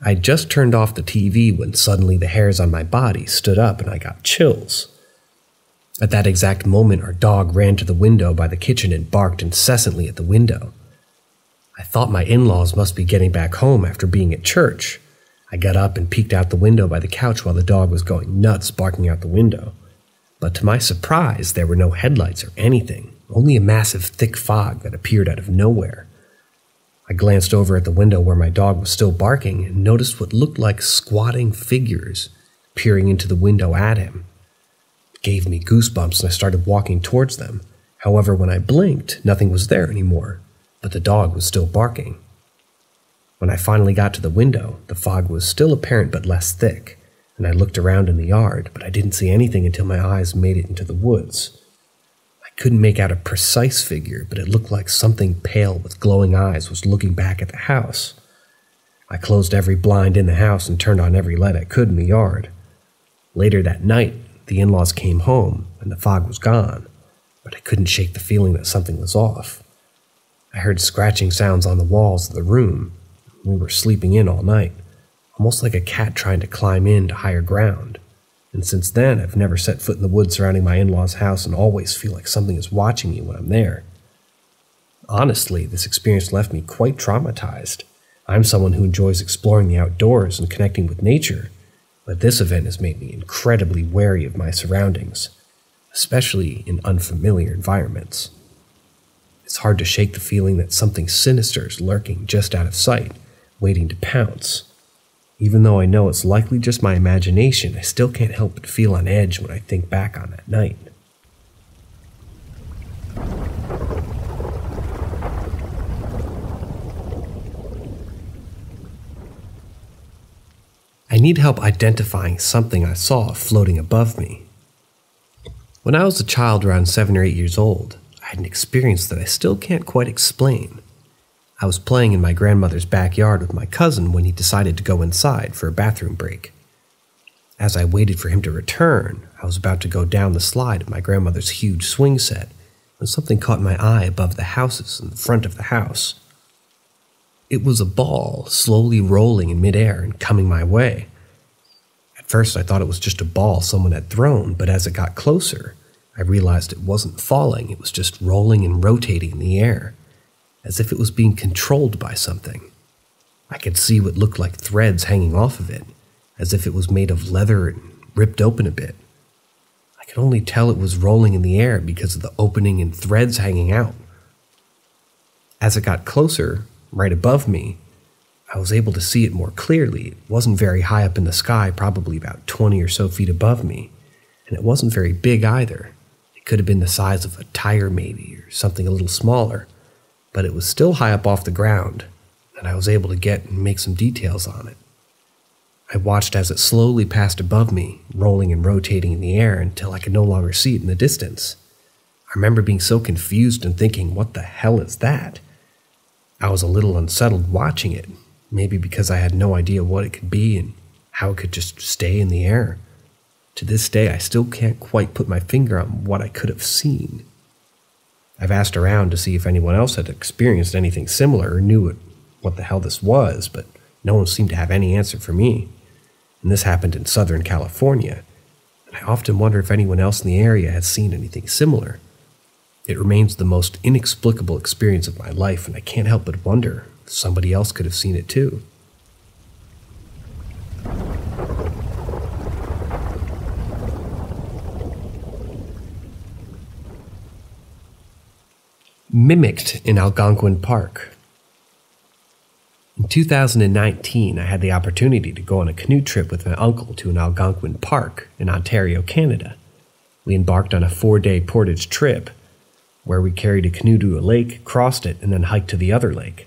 I had just turned off the TV when suddenly the hairs on my body stood up and I got chills. At that exact moment, our dog ran to the window by the kitchen and barked incessantly at the window. I thought my in-laws must be getting back home after being at church. I got up and peeked out the window by the couch while the dog was going nuts barking out the window. But to my surprise, there were no headlights or anything, only a massive thick fog that appeared out of nowhere. I glanced over at the window where my dog was still barking and noticed what looked like squatting figures peering into the window at him. It gave me goosebumps and I started walking towards them. However, when I blinked, nothing was there anymore, but the dog was still barking. When I finally got to the window, the fog was still apparent but less thick, and I looked around in the yard, but I didn't see anything until my eyes made it into the woods. I couldn't make out a precise figure, but it looked like something pale with glowing eyes was looking back at the house. I closed every blind in the house and turned on every light I could in the yard. Later that night, the in-laws came home and the fog was gone, but I couldn't shake the feeling that something was off. I heard scratching sounds on the walls of the room. We were sleeping in all night, almost like a cat trying to climb in to higher ground. And since then, I've never set foot in the woods surrounding my in-laws' house and always feel like something is watching me when I'm there. Honestly, this experience left me quite traumatized. I'm someone who enjoys exploring the outdoors and connecting with nature, but this event has made me incredibly wary of my surroundings, especially in unfamiliar environments. It's hard to shake the feeling that something sinister is lurking just out of sight, waiting to pounce. Even though I know it's likely just my imagination, I still can't help but feel on edge when I think back on that night. I need help identifying something I saw floating above me. When I was a child around 7 or 8 years old, I had an experience that I still can't quite explain. I was playing in my grandmother's backyard with my cousin when he decided to go inside for a bathroom break. As I waited for him to return, I was about to go down the slide of my grandmother's huge swing set when something caught my eye above the houses in the front of the house. It was a ball slowly rolling in midair and coming my way. At first I thought it was just a ball someone had thrown, but as it got closer, I realized it wasn't falling, it was just rolling and rotating in the air, as if it was being controlled by something. I could see what looked like threads hanging off of it, as if it was made of leather and ripped open a bit. I could only tell it was rolling in the air because of the opening and threads hanging out. As it got closer, right above me, I was able to see it more clearly. It wasn't very high up in the sky, probably about 20 or so feet above me, and it wasn't very big either. It could have been the size of a tire maybe, or something a little smaller, but it was still high up off the ground, and I was able to get and make some details on it. I watched as it slowly passed above me, rolling and rotating in the air until I could no longer see it in the distance. I remember being so confused and thinking, what the hell is that? I was a little unsettled watching it, maybe because I had no idea what it could be and how it could just stay in the air. To this day, I still can't quite put my finger on what I could have seen. I've asked around to see if anyone else had experienced anything similar or knew what the hell this was, but no one seemed to have any answer for me. And this happened in Southern California, and I often wonder if anyone else in the area has seen anything similar. It remains the most inexplicable experience of my life, and I can't help but wonder if somebody else could have seen it too. Mimicked in Algonquin Park. In 2019, I had the opportunity to go on a canoe trip with my uncle to an Algonquin Park in Ontario, Canada. We embarked on a 4-day portage trip where we carried a canoe to a lake, crossed it, and then hiked to the other lake.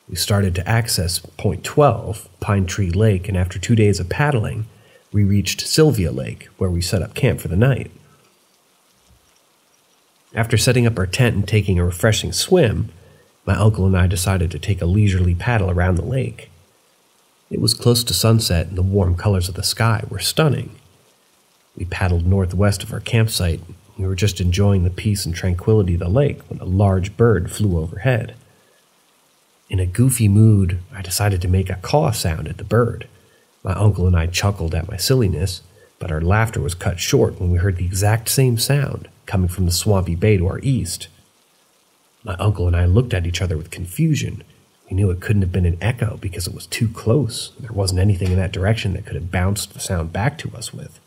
We started to access Point 12, Pine Tree Lake, and after 2 days of paddling, we reached Sylvia Lake, where we set up camp for the night. After setting up our tent and taking a refreshing swim, my uncle and I decided to take a leisurely paddle around the lake. It was close to sunset and the warm colors of the sky were stunning. We paddled northwest of our campsite. We were just enjoying the peace and tranquility of the lake when a large bird flew overhead. In a goofy mood, I decided to make a caw sound at the bird. My uncle and I chuckled at my silliness, but our laughter was cut short when we heard the exact same sound coming from the swampy bay to our east. My uncle and I looked at each other with confusion. We knew it couldn't have been an echo because it was too close. There wasn't anything in that direction that could have bounced the sound back to us with.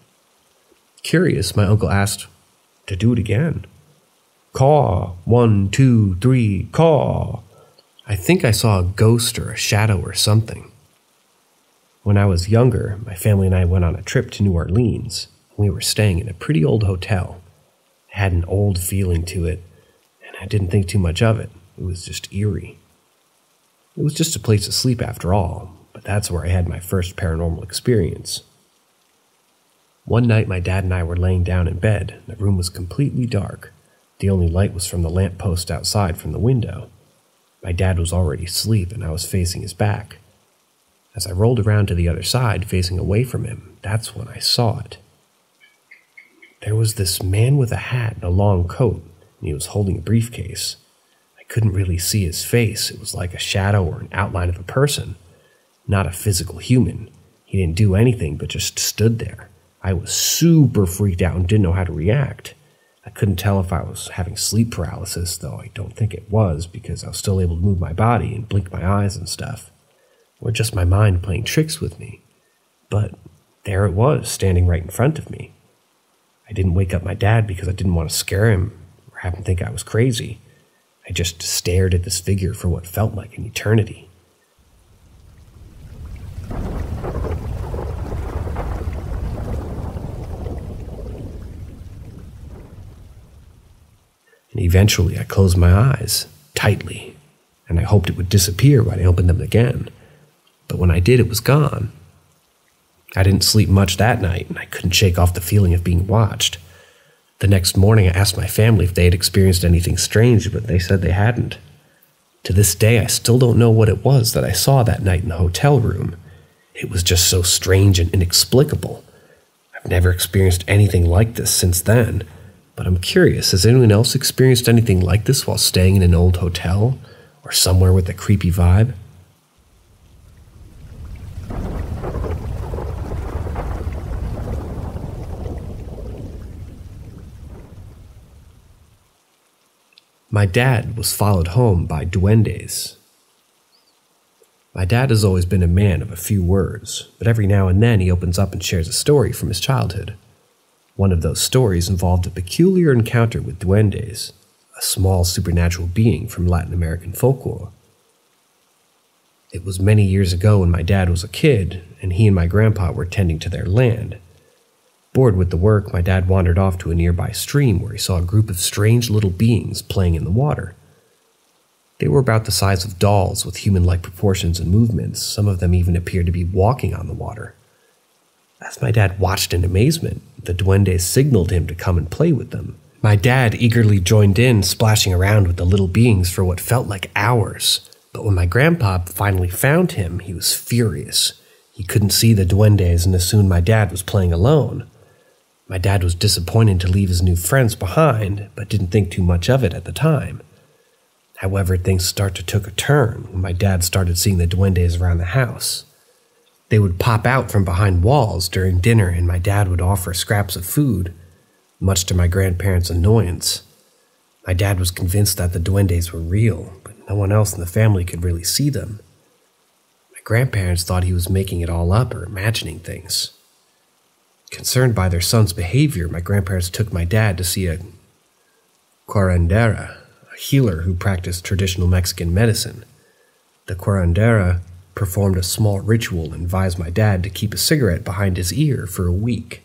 Curious, my uncle asked to do it again. Caw, 1, 2, 3, caw. I think I saw a ghost or a shadow or something. When I was younger, my family and I went on a trip to New Orleans. We were staying in a pretty old hotel. It had an old feeling to it, and I didn't think too much of it. It was just eerie. It was just a place to sleep after all, but that's where I had my first paranormal experience. One night my dad and I were laying down in bed. The room was completely dark. The only light was from the lamppost outside from the window. My dad was already asleep and I was facing his back. As I rolled around to the other side, facing away from him, that's when I saw it. There was this man with a hat and a long coat, and he was holding a briefcase. I couldn't really see his face. It was like a shadow or an outline of a person, not a physical human. He didn't do anything but just stood there. I was super freaked out and didn't know how to react. I couldn't tell if I was having sleep paralysis, though I don't think it was because I was still able to move my body and blink my eyes and stuff. Or just my mind playing tricks with me. But there it was, standing right in front of me. I didn't wake up my dad because I didn't want to scare him or have him think I was crazy. I just stared at this figure for what felt like an eternity. And eventually I closed my eyes, tightly, and I hoped it would disappear when I opened them again. But when I did, it was gone. I didn't sleep much that night, and I couldn't shake off the feeling of being watched. The next morning, I asked my family if they had experienced anything strange, but they said they hadn't. To this day, I still don't know what it was that I saw that night in the hotel room. It was just so strange and inexplicable. I've never experienced anything like this since then, but I'm curious, has anyone else experienced anything like this while staying in an old hotel, or somewhere with a creepy vibe? My dad was followed home by duendes. My dad has always been a man of a few words, but every now and then he opens up and shares a story from his childhood. One of those stories involved a peculiar encounter with duendes, a small supernatural being from Latin American folklore. It was many years ago when my dad was a kid, and he and my grandpa were tending to their land. Bored with the work, my dad wandered off to a nearby stream where he saw a group of strange little beings playing in the water. They were about the size of dolls with human-like proportions and movements. Some of them even appeared to be walking on the water. As my dad watched in amazement, the duendes signaled him to come and play with them. My dad eagerly joined in, splashing around with the little beings for what felt like hours. But when my grandpa finally found him, he was furious. He couldn't see the duendes and assumed my dad was playing alone. My dad was disappointed to leave his new friends behind, but didn't think too much of it at the time. However, things started to take a turn when my dad started seeing the duendes around the house. They would pop out from behind walls during dinner, and my dad would offer scraps of food, much to my grandparents' annoyance. My dad was convinced that the duendes were real, but no one else in the family could really see them. My grandparents thought he was making it all up or imagining things. Concerned by their son's behavior, my grandparents took my dad to see a curandera, a healer who practiced traditional Mexican medicine. The curandera performed a small ritual and advised my dad to keep a cigarette behind his ear for a week.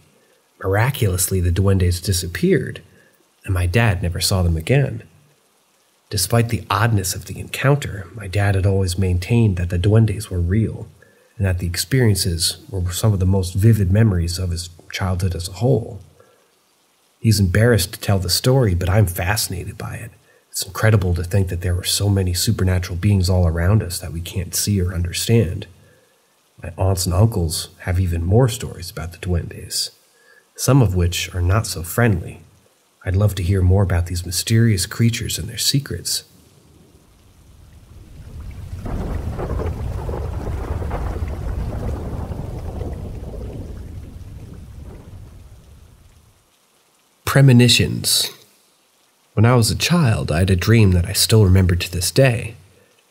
Miraculously, the duendes disappeared, and my dad never saw them again. Despite the oddness of the encounter, my dad had always maintained that the duendes were real, and that the experiences were some of the most vivid memories of his childhood as a whole. He's embarrassed to tell the story, but I'm fascinated by it. It's incredible to think that there are so many supernatural beings all around us that we can't see or understand. My aunts and uncles have even more stories about the duendes, some of which are not so friendly. I'd love to hear more about these mysterious creatures and their secrets. Premonitions. When I was a child, I had a dream that I still remember to this day.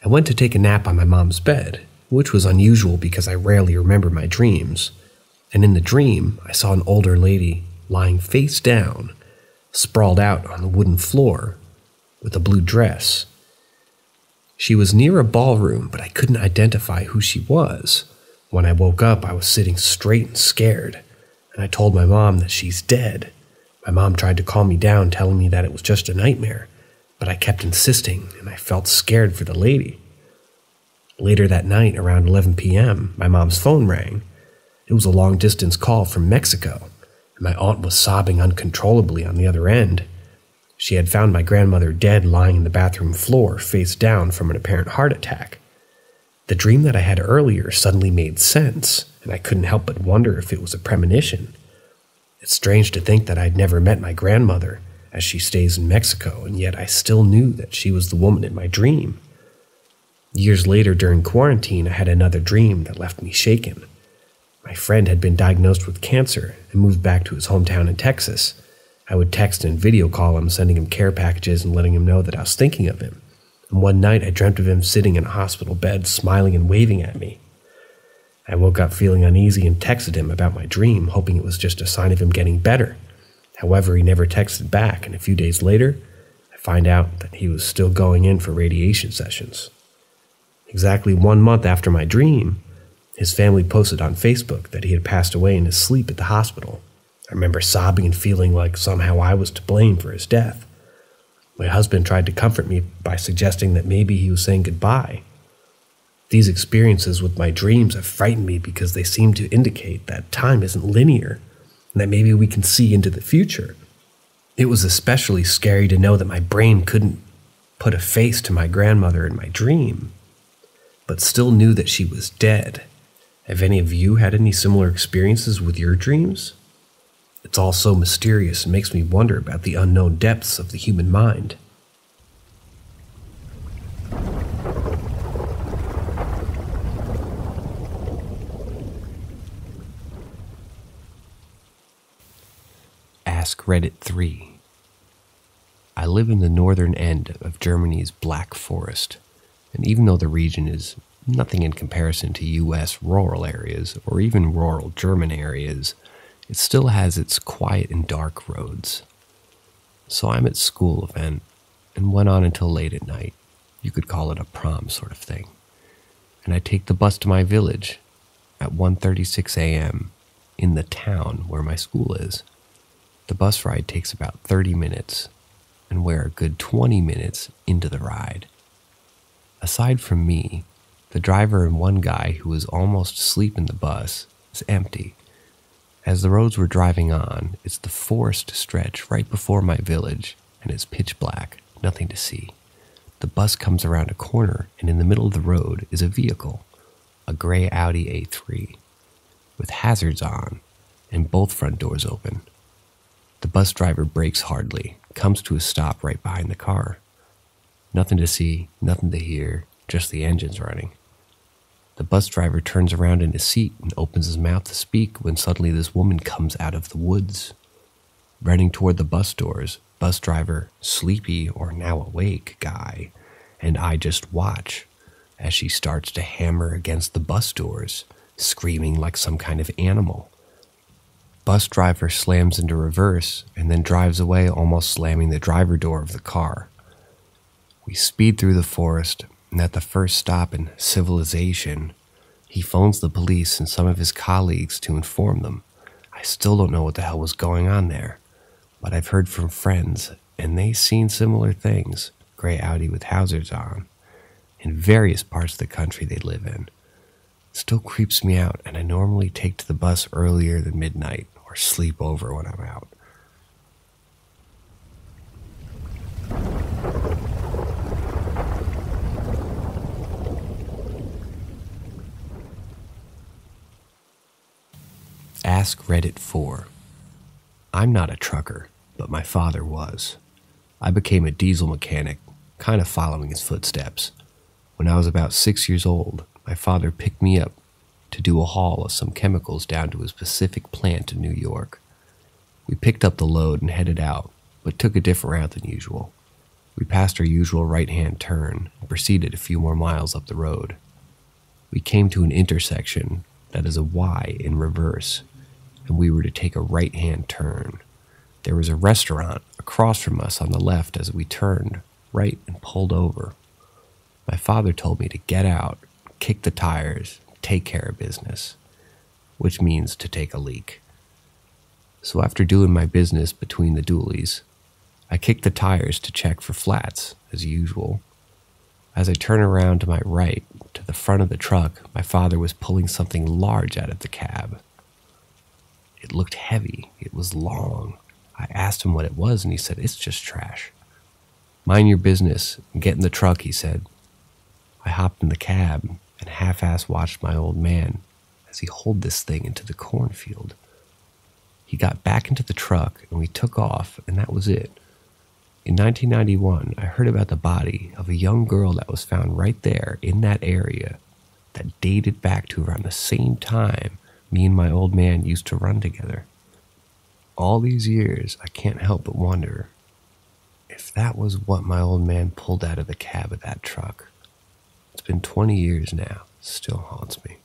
I went to take a nap on my mom's bed, which was unusual because I rarely remember my dreams. And in the dream, I saw an older lady lying face down, sprawled out on the wooden floor, with a blue dress. She was near a ballroom, but I couldn't identify who she was. When I woke up, I was sitting straight and scared, and I told my mom that she's dead. My mom tried to calm me down, telling me that it was just a nightmare, but I kept insisting, and I felt scared for the lady. Later that night, around 11 p.m., my mom's phone rang. It was a long-distance call from Mexico, and my aunt was sobbing uncontrollably on the other end. She had found my grandmother dead lying in the bathroom floor, face down from an apparent heart attack. The dream that I had earlier suddenly made sense, and I couldn't help but wonder if it was a premonition. It's strange to think that I'd never met my grandmother, as she stays in Mexico, and yet I still knew that she was the woman in my dream. Years later, during quarantine, I had another dream that left me shaken. My friend had been diagnosed with cancer and moved back to his hometown in Texas. I would text and video call him, sending him care packages and letting him know that I was thinking of him. And one night I dreamt of him sitting in a hospital bed, smiling and waving at me. I woke up feeling uneasy and texted him about my dream, hoping it was just a sign of him getting better. However, he never texted back, and a few days later, I find out that he was still going in for radiation sessions. Exactly 1 month after my dream, his family posted on Facebook that he had passed away in his sleep at the hospital. I remember sobbing and feeling like somehow I was to blame for his death. My husband tried to comfort me by suggesting that maybe he was saying goodbye. These experiences with my dreams have frightened me because they seem to indicate that time isn't linear and that maybe we can see into the future. It was especially scary to know that my brain couldn't put a face to my grandmother in my dream, but still knew that she was dead. Have any of you had any similar experiences with your dreams? It's all so mysterious and makes me wonder about the unknown depths of the human mind. Ask Reddit 3. I live in the northern end of Germany's Black Forest, and even though the region is nothing in comparison to US rural areas or even rural German areas, it still has its quiet and dark roads. So I'm at school event and went on until late at night. You could call it a prom sort of thing. And I take the bus to my village at 1:36 a.m. in the town where my school is. The bus ride takes about 30 minutes, and we're a good 20 minutes into the ride. Aside from me, the driver and one guy who was almost asleep in the bus is empty. As the roads we're driving on, it's the forest stretch right before my village, and it's pitch black, nothing to see. The bus comes around a corner, and in the middle of the road is a vehicle, a gray Audi A3, with hazards on, and both front doors open. The bus driver brakes hardly, comes to a stop right behind the car. Nothing to see, nothing to hear, just the engines running. The bus driver turns around in his seat and opens his mouth to speak when suddenly this woman comes out of the woods. Running toward the bus doors, bus driver, sleepy or now awake guy, and I just watch as she starts to hammer against the bus doors, screaming like some kind of animal. Bus driver slams into reverse and then drives away, almost slamming the driver door of the car. We speed through the forest, and at the first stop in civilization, he phones the police and some of his colleagues to inform them. I still don't know what the hell was going on there, but I've heard from friends, and they've seen similar things, gray Audi with hazards on, in various parts of the country they live in. It still creeps me out, and I normally take to the bus earlier than midnight or sleep over when I'm out. Ask Reddit 4. I'm not a trucker, but my father was. I became a diesel mechanic, kind of following his footsteps. When I was about 6 years old, my father picked me up to do a haul of some chemicals down to a specific plant in New York. We picked up the load and headed out, but took a different route than usual. We passed our usual right-hand turn and proceeded a few more miles up the road. We came to an intersection that is a Y in reverse, and we were to take a right-hand turn. There was a restaurant across from us on the left as we turned right and pulled over. My father told me to get out, kick the tires, take care of business, which means to take a leak. So after doing my business between the dualies, I kicked the tires to check for flats, as usual. As I turn around to my right, to the front of the truck, my father was pulling something large out of the cab. It looked heavy. It was long. I asked him what it was, and he said, "It's just trash." "Mind your business. Get in the truck," he said. I hopped in the cab and half-ass watched my old man as he hauled this thing into the cornfield. He got back into the truck and we took off, and that was it. In 1991, I heard about the body of a young girl that was found right there in that area that dated back to around the same time me and my old man used to run together. All these years, I can't help but wonder if that was what my old man pulled out of the cab of that truck. It's been 20 years now. Still haunts me.